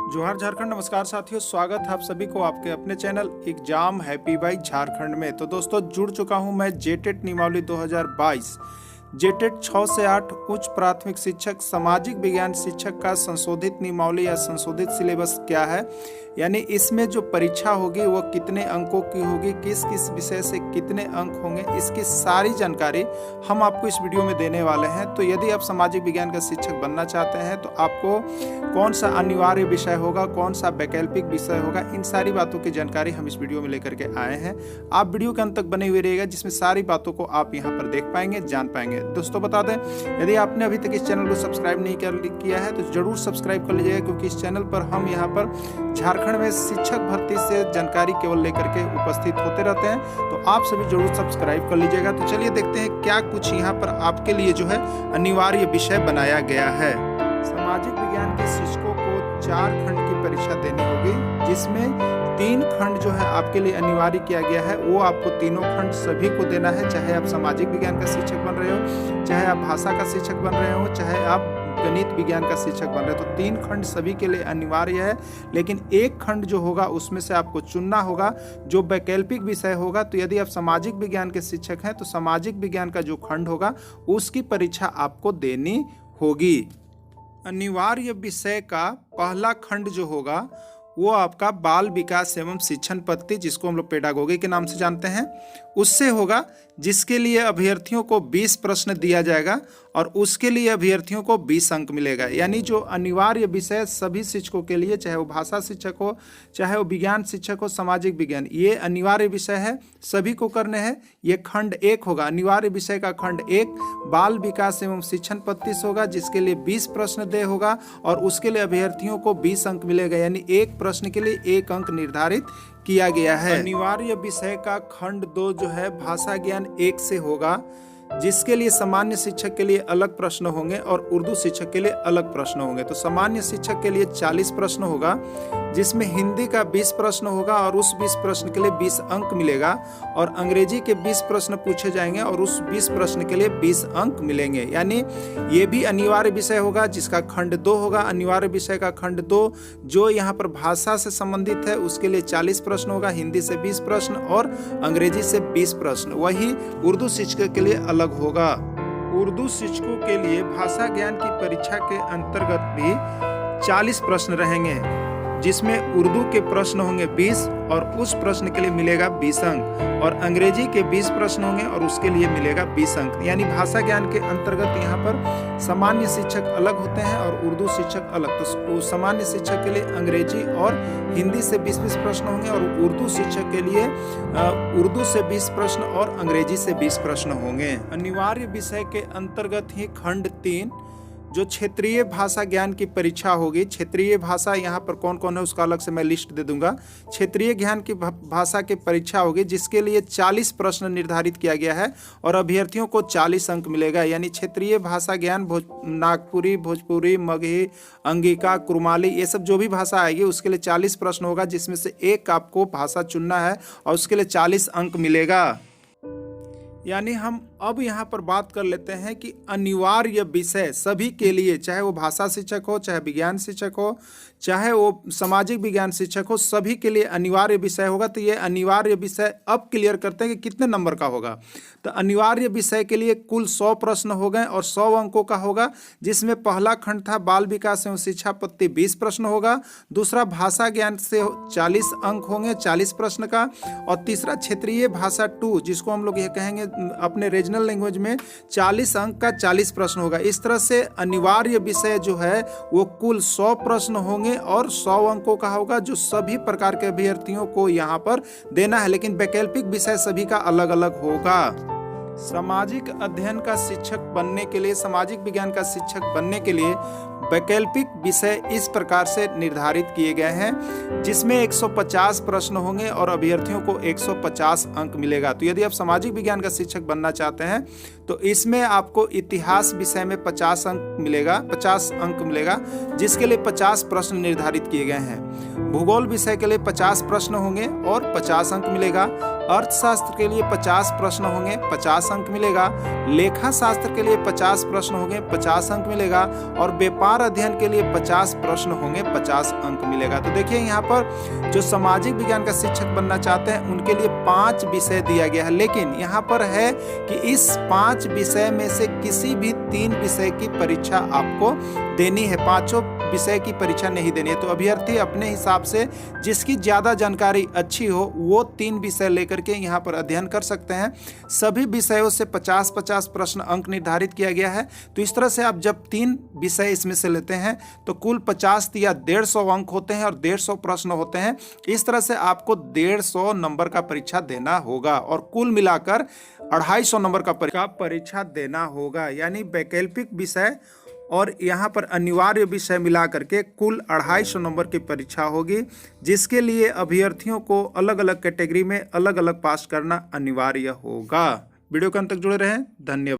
जोहार झारखंड। नमस्कार साथियों, स्वागत है आप सभी को आपके अपने channel exam happy by Jharkhand में। तो दोस्तों जुड़ चुका हूं मैं जेटेट नियमावली 2022 जेटेट 6 से 8 उच्च प्राथमिक शिक्षक सामाजिक विज्ञान शिक्षक का संशोधित नियमावली या संशोधित सिलेबस क्या है, यानी इसमें जो परीक्षा होगी वो कितने अंकों की होगी, किस किस विषय से कितने अंक होंगे, इसकी सारी जानकारी हम आपको इस वीडियो में देने वाले हैं। तो यदि आप सामाजिक विज्ञान का शिक्षक बनना चाहते हैं तो आपको कौन सा अनिवार्य विषय होगा, कौन सा वैकल्पिक विषय होगा, इन सारी बातों की जानकारी हम इस वीडियो में लेकर के आए हैं। आप वीडियो के अंत तक बने हुए रहिएगा, जिसमें सारी बातों को आप यहाँ पर देख पाएंगे, जान पाएंगे। दोस्तों बता दें, यदि आपने अभी तक इस चैनल को सब्सक्राइब नहीं किया है तो जरूर सब्सक्राइब कर लीजिएगा, क्योंकि इस चैनल पर हम यहाँ पर झारखंड में शिक्षक भर्ती से जानकारी केवल लेकर के उपस्थित होते रहते हैं। तो आप सभी जरूर सब्सक्राइब कर लीजिएगा। तो चलिए देखते हैं क्या कुछ यहाँ पर आपके लिए जो है अनिवार्य विषय बनाया गया है। सामाजिक विज्ञान के शिक्षकों को 4 खंड की परीक्षा देनी होगी, जिसमें 3 खंड जो है आपके लिए अनिवार्य किया गया है। वो आपको तीनों खंड सभी को देना है, चाहे आप सामाजिक विज्ञान का शिक्षक बन रहे हो, चाहे आप भाषा का शिक्षक बन रहे हो, चाहे आप गणित विज्ञान का शिक्षक बन रहे हो। तो 3 खंड सभी के लिए अनिवार्य है, लेकिन एक खंड जो होगा उसमें से आपको चुनना होगा जो वैकल्पिक विषय होगा। तो यदि आप सामाजिक विज्ञान के शिक्षक हैं तो सामाजिक विज्ञान का जो खंड होगा उसकी परीक्षा आपको देनी होगी। अनिवार्य विषय का पहला खंड जो होगा वो आपका बाल विकास एवं शिक्षण पद्धति, जिसको हम लोग पेडागोगी के नाम से जानते हैं, उससे होगा, जिसके लिए अभ्यर्थियों को 20 प्रश्न दिया जाएगा और उसके लिए अभ्यर्थियों को 20 अंक मिलेगा। यानी जो अनिवार्य विषय सभी शिक्षकों के लिए, चाहे वो भाषा शिक्षक हो, चाहे वो विज्ञान शिक्षक हो, सामाजिक विज्ञान, ये अनिवार्य विषय है, सभी को करने हैं। ये खंड 1 होगा, अनिवार्य विषय का खंड 1 बाल विकास एवं शिक्षण पद्धति से होगा, जिसके लिए 20 प्रश्न दे होगा और उसके लिए अभ्यर्थियों को 20 अंक मिलेगा। यानी एक प्रश्न के लिए 1 अंक निर्धारित किया गया है। अनिवार्य विषय का खंड 2 जो है भाषा ज्ञान 1 से होगा, जिसके लिए सामान्य शिक्षक के लिए अलग प्रश्न होंगे और उर्दू शिक्षक के लिए अलग प्रश्न होंगे। तो सामान्य शिक्षक के लिए 40 प्रश्न होगा, जिसमें हिंदी का 20 प्रश्न होगा और उस 20 प्रश्न के लिए 20 अंक मिलेगा, और अंग्रेजी के 20 प्रश्न पूछे जाएंगे और उस 20 प्रश्न के लिए 20 अंक मिलेंगे। यानी ये भी अनिवार्य विषय होगा, जिसका खंड 2 होगा। अनिवार्य विषय का खंड 2 जो यहाँ पर भाषा से संबंधित है उसके लिए 40 प्रश्न होगा, हिंदी से 20 प्रश्न और अंग्रेजी से 20 प्रश्न। वही उर्दू शिक्षक के लिए अलग होगा। उर्दू शिक्षकों के लिए भाषा ज्ञान की परीक्षा के अंतर्गत भी 40 प्रश्न रहेंगे, जिसमें उर्दू के प्रश्न होंगे 20 और उस प्रश्न के लिए मिलेगा 20 अंक, और अंग्रेजी के 20 प्रश्न होंगे और उसके लिए मिलेगा 20 अंक। यानी भाषा ज्ञान के अंतर्गत यहाँ पर सामान्य शिक्षक अलग होते हैं और उर्दू शिक्षक अलग। तो सामान्य शिक्षक के लिए अंग्रेजी और हिंदी से 20-20 प्रश्न होंगे और उर्दू शिक्षक के लिए उर्दू से 20 प्रश्न और अंग्रेजी से 20 प्रश्न होंगे। अनिवार्य विषय के अंतर्गत ही खंड 3 जो क्षेत्रीय भाषा ज्ञान की परीक्षा होगी। क्षेत्रीय भाषा यहाँ पर कौन कौन है उसका अलग से मैं लिस्ट दे दूंगा। क्षेत्रीय ज्ञान की भाषा की परीक्षा होगी, जिसके लिए 40 प्रश्न निर्धारित किया गया है और अभ्यर्थियों को 40 अंक मिलेगा। यानी क्षेत्रीय भाषा ज्ञान नागपुरी, भोजपुरी, मगही, अंगिका, कुरुमाली, ये सब जो भी भाषा आएगी उसके लिए 40 प्रश्न होगा, जिसमें से एक आपको भाषा चुनना है और उसके लिए 40 अंक मिलेगा। यानी हम अब यहाँ पर बात कर लेते हैं कि अनिवार्य विषय सभी के लिए, चाहे वो भाषा शिक्षक हो, चाहे विज्ञान शिक्षक हो, चाहे वो सामाजिक विज्ञान शिक्षक हो, सभी के लिए अनिवार्य विषय होगा। तो ये अनिवार्य विषय अब क्लियर करते हैं कि कितने नंबर का होगा। तो अनिवार्य विषय के लिए कुल 100 प्रश्न हो गए और 100 अंकों का होगा, जिसमें पहला खंड था बाल विकास एवं शिक्षा पद्धति, 20 प्रश्न होगा। दूसरा भाषा ज्ञान से 40 अंक होंगे, 40 प्रश्न का। और तीसरा क्षेत्रीय भाषा 2, जिसको हम लोग ये कहेंगे अपने रीजनल लैंग्वेज में, 40 अंक का 40 प्रश्न होगा। इस तरह से अनिवार्य विषय जो है वो कुल 100 प्रश्न होंगे और 100 अंकों का होगा, जो सभी प्रकार के अभ्यर्थियों को यहाँ पर देना है। लेकिन वैकल्पिक विषय सभी का अलग अलग होगा। सामाजिक अध्ययन का शिक्षक बनने के लिए, सामाजिक विज्ञान का शिक्षक बनने के लिए वैकल्पिक विषय इस प्रकार से निर्धारित किए गए हैं, जिसमें 150 प्रश्न होंगे और अभ्यर्थियों को 150 अंक मिलेगा। तो यदि आप सामाजिक विज्ञान का शिक्षक बनना चाहते हैं तो इसमें आपको इतिहास विषय में 50 अंक मिलेगा, जिसके लिए 50 प्रश्न निर्धारित किए गए हैं। भूगोल विषय के लिए 50 प्रश्न होंगे और 50 अंक मिलेगा। अर्थशास्त्र के लिए 50 प्रश्न होंगे, 50 अंक मिलेगा। लेखा शास्त्र के लिए 50 प्रश्न होंगे, 50 अंक मिलेगा। और व्यापार अध्ययन के लिए 50 प्रश्न होंगे, 50 अंक मिलेगा। तो देखिए यहाँ पर जो सामाजिक विज्ञान का शिक्षक बनना चाहते हैं उनके लिए 5 विषय दिया गया है, लेकिन यहाँ पर है कि इस 5 विषय में से किसी भी 3 विषय की परीक्षा आपको देनी है, 5 विषय की परीक्षा नहीं देनी है। तो अभ्यर्थी अपने हिसाब से जिसकी ज़्यादा जानकारी अच्छी हो वो 3 विषय लेकर के यहाँ पर अध्ययन कर सकते हैं। सभी विषयों से 50-50 प्रश्न अंक निर्धारित किया गया है। तो इस तरह से आप जब 3 विषय इसमें से लेते हैं तो कुल 50 या 150 अंक होते हैं और 150 प्रश्न होते हैं। इस तरह से आपको 150 नंबर का परीक्षा देना होगा और कुल मिलाकर 250 नंबर का परीक्षा देना होगा। यानी वैकल्पिक विषय और यहाँ पर अनिवार्य विषय मिला करके कुल 250 नंबर की परीक्षा होगी, जिसके लिए अभ्यर्थियों को अलग अलग कैटेगरी में अलग अलग पास करना अनिवार्य होगा। वीडियो के अंत तक जुड़े रहें। धन्यवाद।